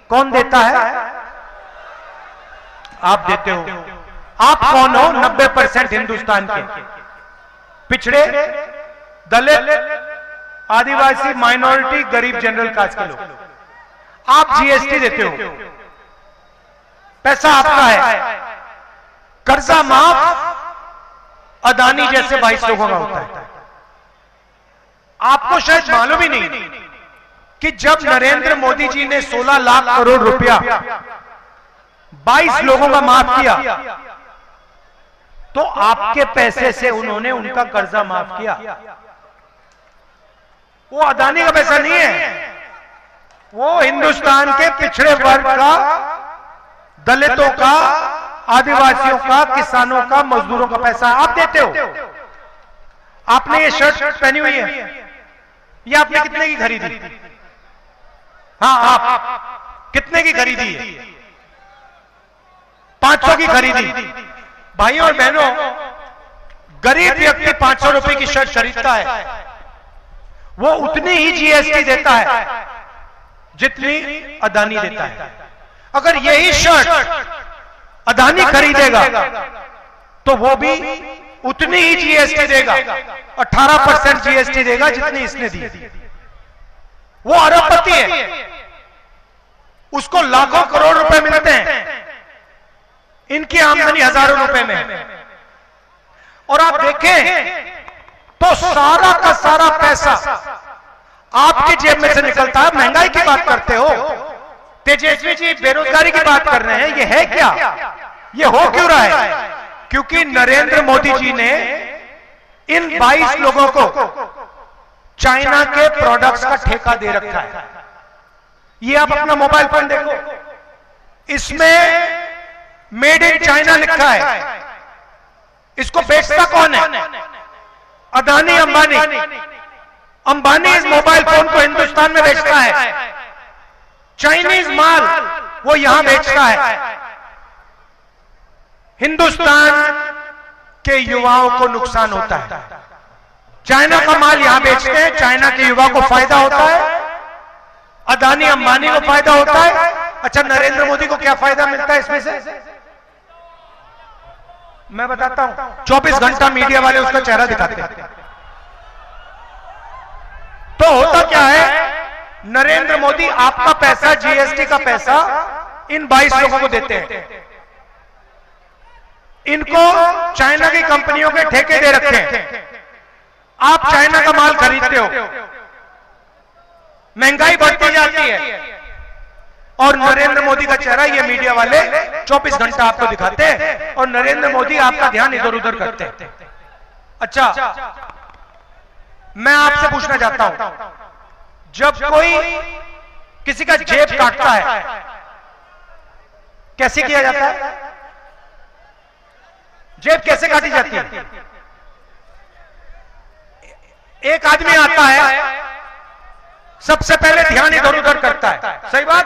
कौन देता है? आप देते हो। आप कौन हो? 90% हिंदुस्तान के पिछड़े, दलित, आदिवासी, माइनॉरिटी, गरीब, जनरल कास्ट के लोग। आप जीएसटी देते हो, पैसा आपका है, कर्जा माफ अदानी जैसे 22 लोगों का होता है। आपको शायद मालूम ही नहीं कि जब नरेंद्र मोदी जी ने 16 लाख करोड़ रुपया 22 लोगों का माफ किया, तो आपके पैसे से उन्होंने उनका कर्जा माफ किया। वो अदानी का पैसा नहीं है, वो हिंदुस्तान के पिछड़े वर्ग का, दलितों का, आदिवासियों का, किसानों का, मजदूरों का पैसा आप देते हो। आपने ये शर्ट पहनी हुई है, ये आपने कितने की खरीदी? हाँ, आप कितने की खरीदी है? 500 की खरीदी। भाइयों और बहनों, गरीब व्यक्ति 500 रुपए की शर्ट खरीदता है, वो उतनी ही जीएसटी देता है जितनी अदानी देता है। अगर यही शर्ट अदानी खरीदेगा तो वो भी उतनी ही जीएसटी देगा, 18% जीएसटी देगा जितनी इसने दी। वो अरबपति है, उसको लाखों करोड़ रुपए मिलते हैं, इनकी आमदनी हजारों रुपए में है। और आप देखें तो सारा का सारा पैसा आपकी जेब में से निकलता है। महंगाई की बात करते हो, तेजस्वी जी बेरोजगारी की बात कर रहे हैं, ये है क्या? ये हो क्यों रहा है? क्योंकि नरेंद्र मोदी जी ने इन 22 लोगों को चाइना के प्रोडक्ट्स का ठेका दे रखा है। ये आप अपना मोबाइल फोन देखो, इसमें मेड इन चाइना लिखा है। इसको बेचता कौन है? अदानी, अंबानी। अंबानी इस मोबाइल फोन को हिंदुस्तान में बेचता है, चाइनीज माल वो यहां बेचता है। हिंदुस्तान के युवाओं को नुकसान होता है। चाइना का माल यहां बेचते हैं, चाइना के युवा को फायदा होता है, अदानी अंबानी को फायदा होता है। अच्छा, नरेंद्र मोदी को क्या फायदा मिलता है इसमें से? मैं बताता हूं। 24 घंटा मीडिया वाले उसका चेहरा दिखाते हैं। तो होता क्या है, नरेंद्र मोदी आपका पैसा, जीएसटी का पैसा इन 22 लोगों को देते हैं। इनको चाइना की कंपनियों के ठेके दे रखे हैं। आप चाइना का माल खरीदते हो, महंगाई बढ़ती जाती है, और नरेंद्र मोदी का चेहरा ये मीडिया वाले 24 घंटा आपको दिखाते हैं, और नरेंद्र मोदी आपका ध्यान इधर उधर करते हैं। अच्छा, मैं आपसे पूछना चाहता हूं, जब कोई किसी का जेब काटता है, कैसे किया जाता है? जेब कैसे काटी जाती है? एक आदमी आता है, सबसे पहले ध्यान इधर उधर करता है, सही बात।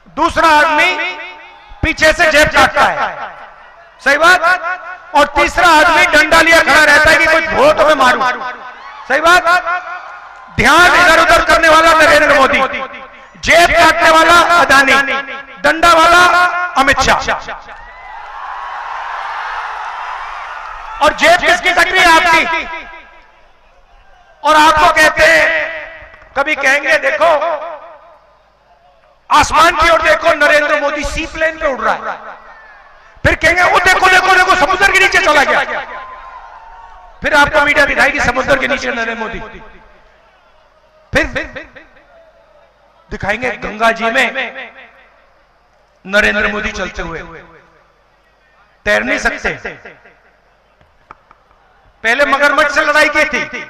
दूसरा आदमी पीछे से जेब काटता है, सही बात। और तीसरा आदमी डंडा लिया खड़ा रहता है कि कुछ हो तो मैं मारूं, सही बात। ध्यान इधर उधर करने वाला नरेंद्र मोदी, जेब काटने वाला अदानी, डंडा वाला अमित शाह। और जेब किसकी कट रही है? आपकी। और आपको कहते हैं, कभी कहेंगे देखो आसमान की ओर देखो, नरेंद्र मोदी सी प्लेन पे उड़ रहा है। फिर कहेंगे वो देखो देखो देखो समुद्र के नीचे चला गया। फिर आपको मीडिया दिखाएगी समुद्र के नीचे नरेंद्र मोदी। फिर दिखाएंगे गंगा जी में नरेंद्र मोदी चलते हुए। तैर नहीं सकते। पहले मगरमच्छ से लड़ाई की थी,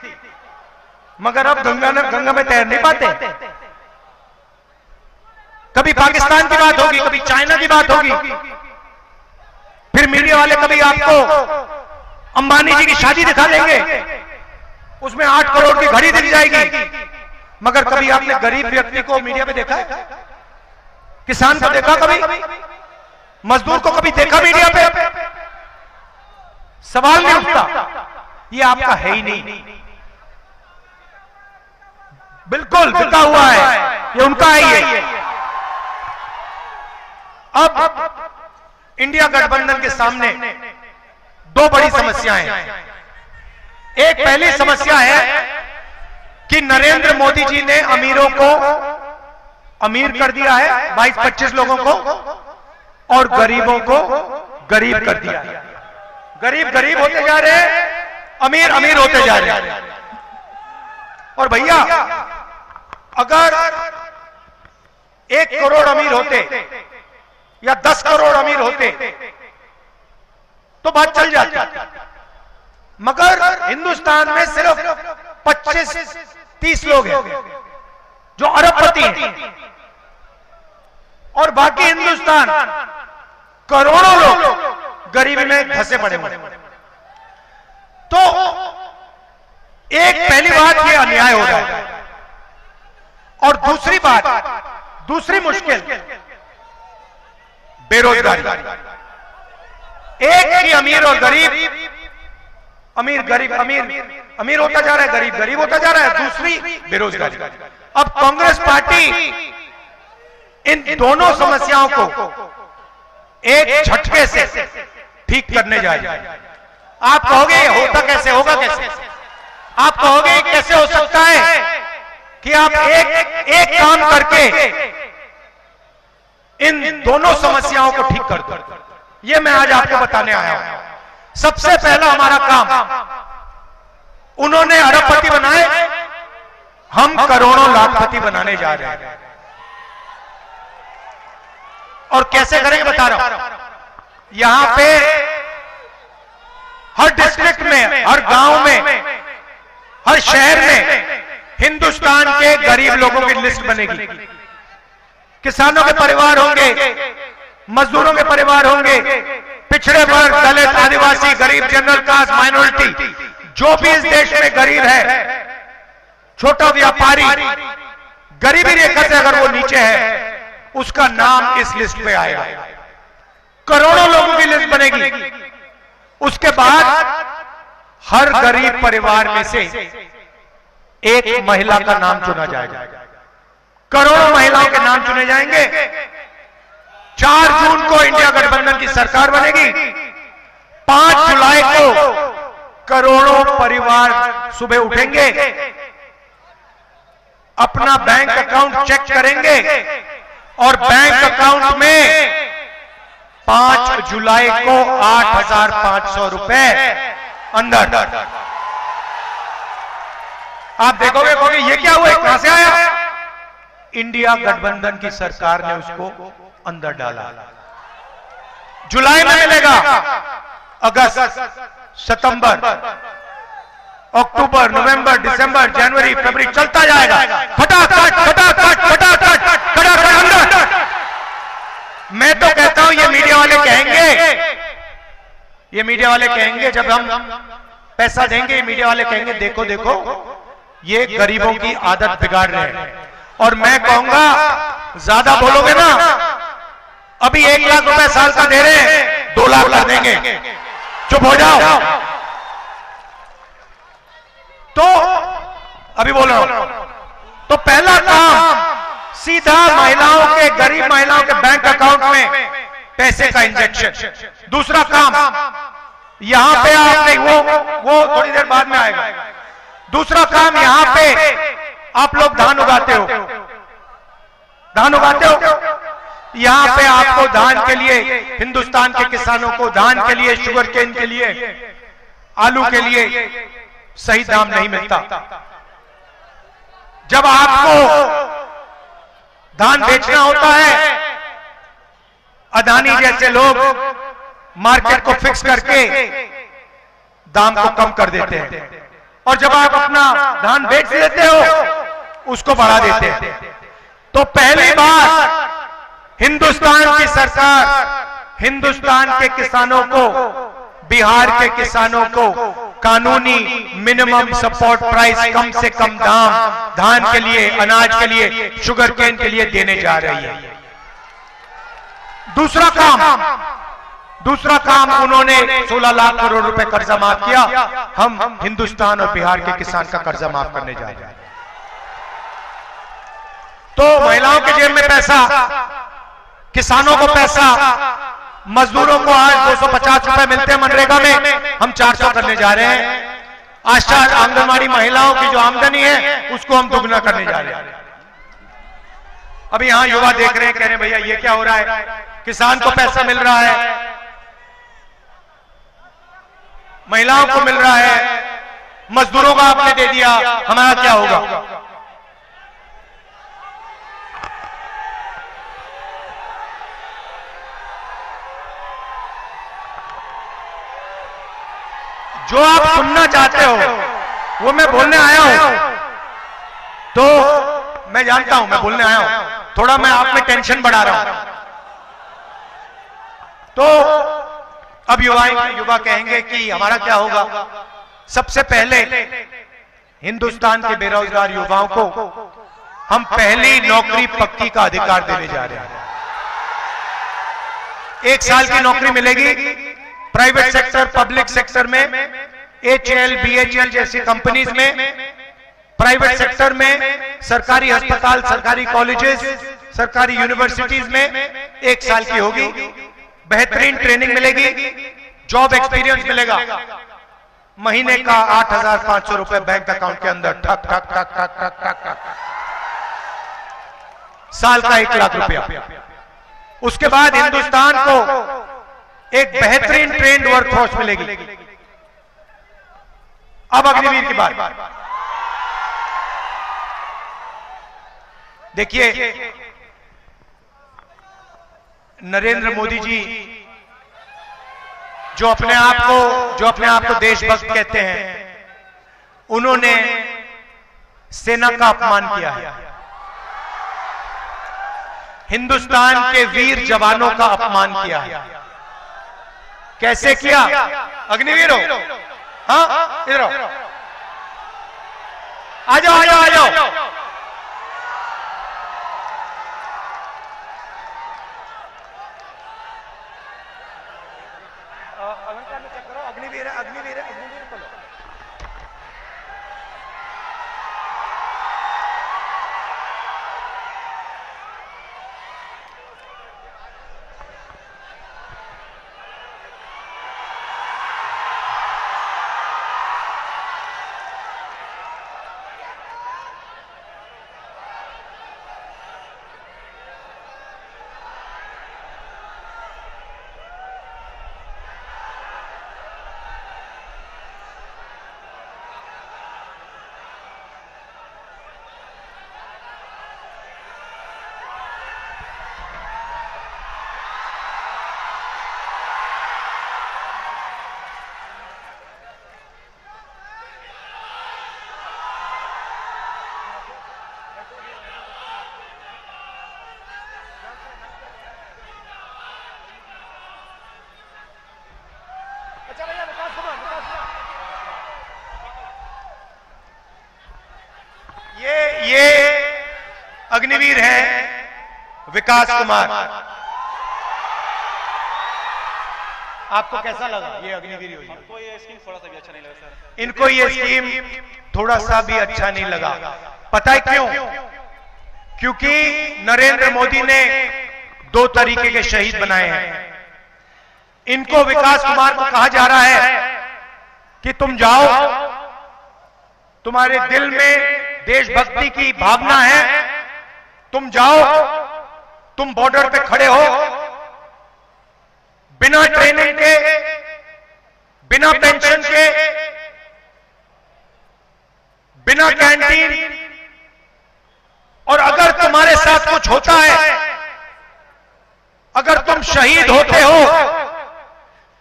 मगर अब गंगा में तैर नहीं पाते। कभी पाकिस्तान की बात होगी, कभी चाइना की बात होगी, फिर मीडिया वाले कभी आपको अंबानी जी की शादी दिखा देंगे, उसमें 8 करोड़ की घड़ी दिख जाएगी। मगर कभी आपने गरीब व्यक्ति को मीडिया पे देखा है? किसान को देखा कभी? मजदूर को कभी देखा मीडिया पे? सवाल नहीं उठता। ये आपका है ही नहीं, बिल्कुल बिका हुआ है, ये उनका है। अब इंडिया गठबंधन के सामने दो बड़ी समस्याएं हैं। एक पहली समस्या है कि नरेंद्र मोदी जी ने अमीरों को अमीर कर दिया है, 22-25 लोगों को, और गरीबों को गरीब कर दिया है। गरीब गरीब होते जा रहे हैं, अमीर अमीर होते जा रहे हैं। और भैया, अगर 1 करोड़ अमीर होते या 10 करोड़ अमीर होते तो बात चल जाती, मगर हिंदुस्तान में सिर्फ 25-30 लोग हैं जो अरबपति हैं, और बाकी हिंदुस्तान करोड़ों लोग गरीबी में फंसे पड़े हुए। तो एक पहली बात ये अन्याय हो रहा है, और दूसरी बात, दूसरी मुश्किल बेरोजगारी। एक ही अमीर और गरीब, अमीर गरीब, अमीर अमीर होता जा रहा है, गरीब गरीब होता जा रहा है। दूसरी बेरोजगारी। अब कांग्रेस पार्टी इन दोनों समस्याओं को एक झटके से ठीक करने जा रही है। आप कहोगे होता कैसे, होगा कैसे? आप कहोगे कैसे हो सकता है कि आप एक काम करके इन दोनों समस्याओं को ठीक कर दो? ये मैं आज आपको बताने आया हूं। सबसे पहला हमारा काम, उन्होंने अरबपति बनाए, हम करोड़ों लाखपति बनाने जा रहे हैं। और कैसे करेंगे बता रहा हूं। यहां पे हर डिस्ट्रिक्ट में, हर गांव में, हर शहर में हिंदुस्तान के गरीब लोगों की लिस्ट बनेगी। किसानों के परिवार होंगे, मजदूरों के परिवार होंगे, पिछड़े वर्ग, दलित, आदिवासी, गरीब, जनरल कास्ट, माइनॉरिटी, जो भी इस देश में गरीब है, छोटा व्यापारी, गरीबी रेखा से अगर वो नीचे है, उसका नाम इस लिस्ट पे आएगा। करोड़ों लोगों की लिस्ट बनेगी। उसके बाद हर गरीब परिवार में से एक महिला का नाम चुना जाएगा। करोड़ों महिलाओं के नाम चुने जाएंगे। 4 जून को इंडिया गठबंधन की सरकार बनेगी। 5 जुलाई को करोड़ों परिवार सुबह उठेंगे, अपना बैंक अकाउंट चेक करेंगे, और बैंक अकाउंट में 5 जुलाई को 8,500 रुपए अंदर। आप देखोगे कहोगे ये क्या हुआ, कहां से आया? इंडिया गठबंधन की सरकार ने उसको अंदर डाला। जुलाई में मिलेगा, अगस्त, सितंबर, अक्टूबर, नवंबर, दिसंबर, जनवरी, फरवरी, चलता जाएगा। फटाफट फटाफट फटाफट फटाफट अंदर। मैं तो कहता हूं ये मीडिया वाले कहेंगे, जब हम पैसा देंगे, मीडिया वाले कहेंगे देखो देखो ये गरीबों की आदत बिगाड़ रहे हैं। और मैं कहूंगा ज्यादा बोलोगे ना, अभी 1 लाख रुपए साल का दे रहे हैं, 2 लाख कर देंगे, चुप हो जाओ। तो अभी बोल रहा हूं, तो पहला काम सीधा महिलाओं के, गरीब महिलाओं के बैंक अकाउंट में पैसे का इंजेक्शन। दूसरा काम, यहां पे आपने वो थोड़ी देर बाद में आएगा। दूसरा काम, यहां पे आप लोग धान उगाते हो, यहां पे आपको धान के लिए, हिंदुस्तान के किसानों को धान के लिए, शुगर केन के लिए, आलू के लिए सही दाम नहीं मिलता। जब आपको धान बेचना होता है, अदानी जैसे लोग मार्केट को फिक्स करके दाम को कम कर देते हैं, और जब आप अपना धान बेच लेते हो उसको बढ़ा देते हैं। तो पहली बार हिंदुस्तान की सरकार हिंदुस्तान के किसानों को, बिहार के किसानों को कानूनी मिनिमम सपोर्ट प्राइस, कम से कम दाम धान के लिए, अनाज के लिए, शुगर केन के लिए देने जा रही है। दूसरा काम उन्होंने 16 लाख करोड़ रुपए कर्जा माफ किया। हम हिंदुस्तान और बिहार के किसान का कर्जा माफ करने जा रहे हैं। तो महिलाओं के जेब में पैसा, किसानों को पैसा, मजदूरों को आज 250 रुपए मिलते हैं मनरेगा में, हम 400 करने जा रहे हैं। आशा आंगनवाड़ी महिलाओं की जो आमदनी है उसको हम दुगना करने जा रहे हैं। अभी यहां युवा देख रहे हैं, कह रहे हैं भैया ये क्या हो रहा है, किसान को पैसा मिल रहा है, महिलाओं को मिल रहा है, मजदूरों का आपने दे दिया, हमारा क्या होगा? जो आप सुनना चाहते हो वो मैं बोलने आया हूं, तो मैं जानता हूं मैं बोलने आया हूं, थोड़ा मैं आप में टेंशन बढ़ा रहा हूं। तो अब युवा कहेंगे कि हमारा क्या होगा। सबसे पहले हिंदुस्तान के बेरोजगार युवाओं को हम पहली नौकरी पक्की का अधिकार देने जा रहे हैं। 1 साल की नौकरी मिलेगी प्राइवेट सेक्टर, पब्लिक सेक्टर में, HAL, BHEL जैसी कंपनीज में, प्राइवेट सेक्टर में, सरकारी अस्पताल, सरकारी कॉलेजेस, सरकारी यूनिवर्सिटीज में 1 साल की होगी। बेहतरीन ट्रेनिंग मिलेगी, जॉब एक्सपीरियंस मिलेगा, महीने का 8,500 रुपए बैंक अकाउंट के अंदर ठक ठक ठक ठक ठक ठक ठक, साल का 1 लाख रुपया। उसके बाद हिंदुस्तान को एक बेहतरीन ट्रेंड वर्कफोर्स मिलेगी। अब अग्निवीर की बात देखिए, नरेंद्र मोदी जी जो अपने आप को देशभक्त कहते हैं, उन्होंने सेना का अपमान किया है, हिंदुस्तान के वीर जवानों का अपमान किया है। कैसे किया? अग्निवीर हो, हाँ इधर आओ, आ जाओ आ जाओ आ जाओ। अग्निवीर अग्निवीर अग्निवीर को लो। ये अग्निवीर है विकास कुमार। आपको कैसा लगा ये अग्निवीर योजना? हमको ये स्कीम थोड़ा सा भी अच्छा नहीं लगा सर। इनको ये स्कीम थोड़ा सा भी अच्छा नहीं लगा। पता है क्यों? क्योंकि नरेंद्र मोदी ने 2 तरीके के शहीद बनाए हैं। इनको विकास कुमार को कहा जा रहा है कि तुम जाओ, तुम्हारे दिल में देशभक्ति की भावना है, तुम जाओ, तुम बॉर्डर पे खड़े हो, बिना ट्रेनिंग के, बिना पेंशन के, बिना कैंटीन, और अगर तुम्हारे साथ कुछ होता है, अगर तुम शहीद होते हो,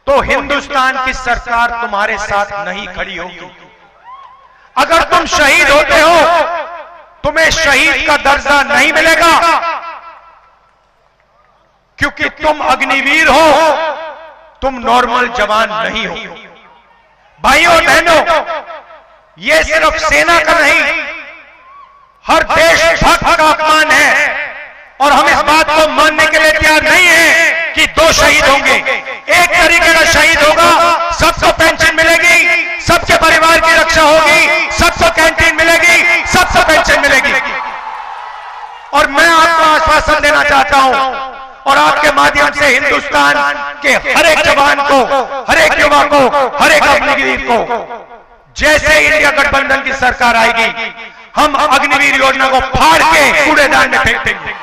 तो हिंदुस्तान की सरकार तुम्हारे साथ नहीं खड़ी होगी। अगर तुम शहीद होते हो, तुम्हें शहीद का दर्जा नहीं मिलेगा, क्योंकि तुम अग्निवीर हो, तुम नॉर्मल जवान नहीं हो। भाइयों और बहनों, ये सिर्फ सेना का नहीं, हर देशभक्त का अपमान है, और हम इस बात को मानने के लिए तैयार नहीं है कि 2 शहीद होंगे। एक तरीके का शहीद होगा, सबको पेंशन मिलेगी, सबके परिवार की रक्षा होगी, सबको कैंटीन मिलेगी, सबको पेंशन मिलेगी। और मैं आपको आश्वासन देना चाहता हूं, और आपके माध्यम से हिंदुस्तान के हर एक जवान को, हर एक युवा को, हर एक अग्निवीर को, जैसे इंडिया गठबंधन की सरकार आएगी हम अग्निवीर योजना को फाड़ के कूड़ेदान में फेंक देंगे।